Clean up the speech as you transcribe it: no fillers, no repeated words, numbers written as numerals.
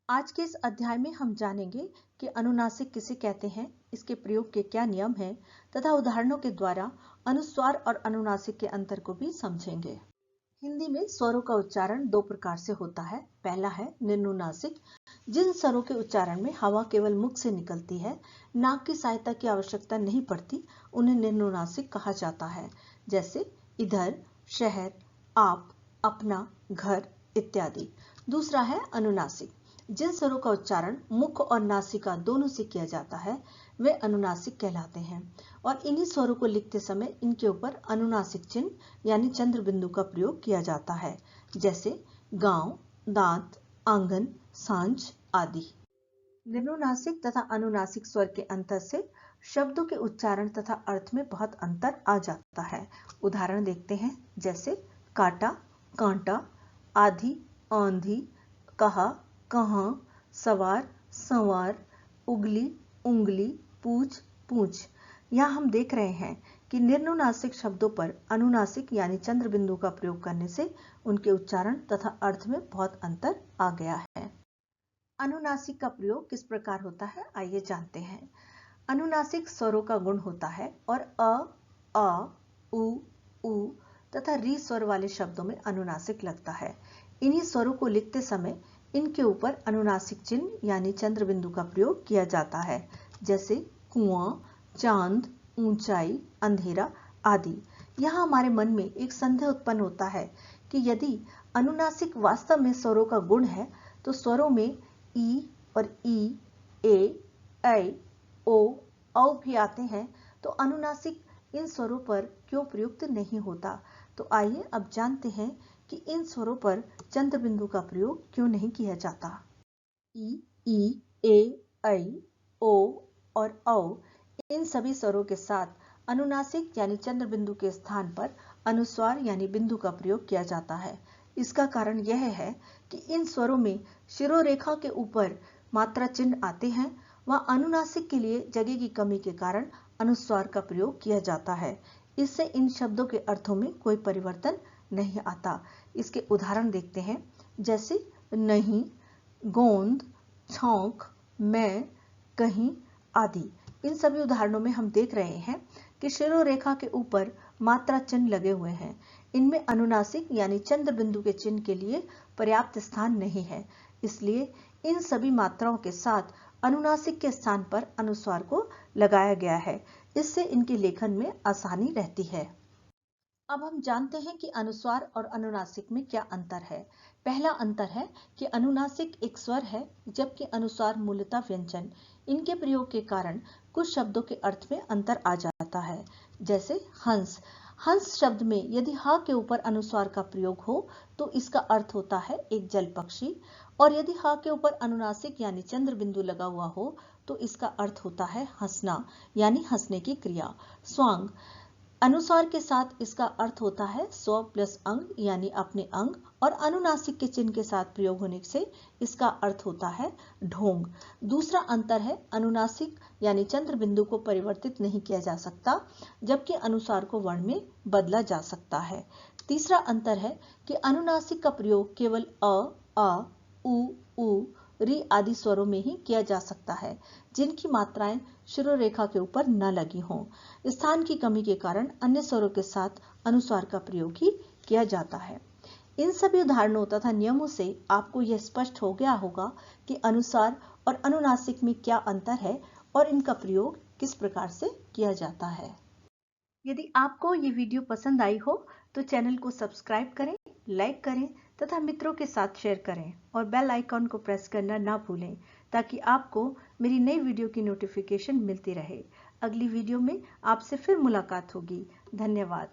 आज के इस अध्याय में हम जानेंगे कि अनुनासिक किसे कहते हैं, इसके प्रयोग के क्या नियम हैं तथा उदाहरणों के द्वारा अनुस्वार और अनुनासिक के अंतर को भी समझेंगे। हिंदी में स्वरों का उच्चारण दो प्रकार से होता है। पहला है निम्नुनासिक, जिन स्वरों के उच्चारण में हवा केवल मुख से निकलती है, नाक की सहायता की आवश्यकता नहीं पड़ती, उन्हें निम्नुनासिक कहा जाता है। जैसे इधर, शहर, आप, अपना, घर इत्यादि। दूसरा है अनुनासिक, जिन स्वरों का उच्चारण मुख और नासिका दोनों से किया जाता है, वे अनुनासिक कहलाते हैं और इन्हीं स्वरों को लिखते समय इनके ऊपर अनुनासिक चिन्ह यानी चंद्र बिंदु का प्रयोग किया जाता है। जैसे गांव, दांत, आंगन, सांझ आदि। निम्नुनासिक तथा अनुनासिक स्वर के अंतर से शब्दों के उच्चारण तथा अर्थ में बहुत अंतर आ जाता है। उदाहरण देखते हैं, जैसे काटा, कांटा, आधी, आंधी, कहा, कहां, सवार, संवार, उगली, उंगली, पूछ, पूछ। यहाँ हम देख रहे हैं कि निम्नुनासिक शब्दों पर अनुनासिक यानी चंद्र बिंदु का प्रयोग करने से उनके उच्चारण तथा अर्थ में बहुत अंतर आ गया है। अनुनासिक का प्रयोग किस प्रकार होता है, आइए जानते हैं। अनुनासिक स्वरों का गुण होता है और अ, उ तथा री स्वर वाले शब्दों में अनुनासिक लगता है। इन्हीं स्वरों को लिखते समय इनके ऊपर अनुनासिक चिन्ह यानी चंद्र बिंदु का प्रयोग किया जाता है। जैसे कुआं, चांद, ऊंचाई, अंधेरा आदि। यहाँ हमारे मन में एक संदेह उत्पन्न होता है कि यदि अनुनासिक वास्तव में स्वरों का गुण है तो स्वरों में ई और ई, ए, ओ, औ भी आते हैं, तो अनुनासिक इन स्वरों पर क्यों प्रयुक्त नहीं होता। तो आइए अब जानते हैं कि इन स्वरों पर चंद्र बिंदु का प्रयोग क्यों नहीं किया जाता। ई, ए, ओ और औ इन सभी स्वरों के साथ अनुनासिक यानी चंद्र बिंदु के स्थान पर अनुस्वार यानी बिंदु का प्रयोग किया जाता है। इसका कारण यह है कि इन स्वरों में शिरोरेखा के ऊपर मात्रा चिन्ह आते हैं, वह अनुनासिक के लिए जगह की कमी के कारण अनुस्वार का प्रयोग किया जाता है। इससे इन शब्दों के अर्थों में कोई परिवर्तन नहीं आता। इसके उदाहरण देखते हैं, जैसे नहीं, गोंद, छौंक, मैं, कहीं आदि। इन सभी उदाहरणों में हम देख रहे हैं कि शिरोरेखा के ऊपर मात्रा चिन्ह लगे हुए हैं। इनमें अनुनासिक यानी चंद्र बिंदु के चिन्ह के लिए पर्याप्त स्थान नहीं है, इसलिए इन सभी मात्राओं के साथ अनुनासिक के स्थान पर अनुस्वार को लगाया गया है। इससे इनके लेखन में आसानी रहती है। अब हम जानते हैं कि अनुस्वार और अनुनासिक में क्या अंतर है। पहला अंतर है कि अनुनासिक एक स्वर है जबकि अनुस्वार मूलतः व्यंजन। इनके प्रयोग के कारण कुछ शब्दों के अर्थ में अंतर आ जाता है। जैसे हंस, हंस शब्द में यदि हा के ऊपर अनुस्वार का प्रयोग हो तो इसका अर्थ होता है एक जल पक्षी, और यदि हा के ऊपर अनुनासिक यानी चंद्र बिंदु लगा हुआ हो तो इसका अर्थ होता है हंसना यानी हंसने की क्रिया। स्वांग, अनुस्वार के साथ इसका अर्थ होता है स्व प्लस अंग यानी अपने अंग, और अनुनासिक के चिन्ह के साथ प्रयोग होने से इसका अर्थ होता है ढोंग। दूसरा अंतर है अनुनासिक यानी चंद्र बिंदु को परिवर्तित नहीं किया जा सकता, जबकि अनुस्वार को वर्ण में बदला जा सकता है। तीसरा अंतर है कि अनुनासिक का प्रयोग केवल अ, उ, री आदि स्वरों में ही किया जा सकता है, जिनकी मात्राएं शिरोरेखा के ऊपर न लगी हों। स्थान की कमी के कारण अन्य स्वरों के साथ अनुस्वार का प्रयोग ही किया जाता है। इन सभी उदाहरणों तथा नियमों से आपको यह स्पष्ट हो गया होगा कि अनुस्वार और अनुनासिक में क्या अंतर है और इनका प्रयोग किस प्रकार से किया जाता है। यदि आपको ये वीडियो पसंद आई हो तो चैनल को सब्सक्राइब करें, लाइक करें तथा मित्रों के साथ शेयर करें और बेल आइकॉन को प्रेस करना ना भूलें ताकि आपको मेरी नई वीडियो की नोटिफिकेशन मिलती रहे। अगली वीडियो में आपसे फिर मुलाकात होगी। धन्यवाद।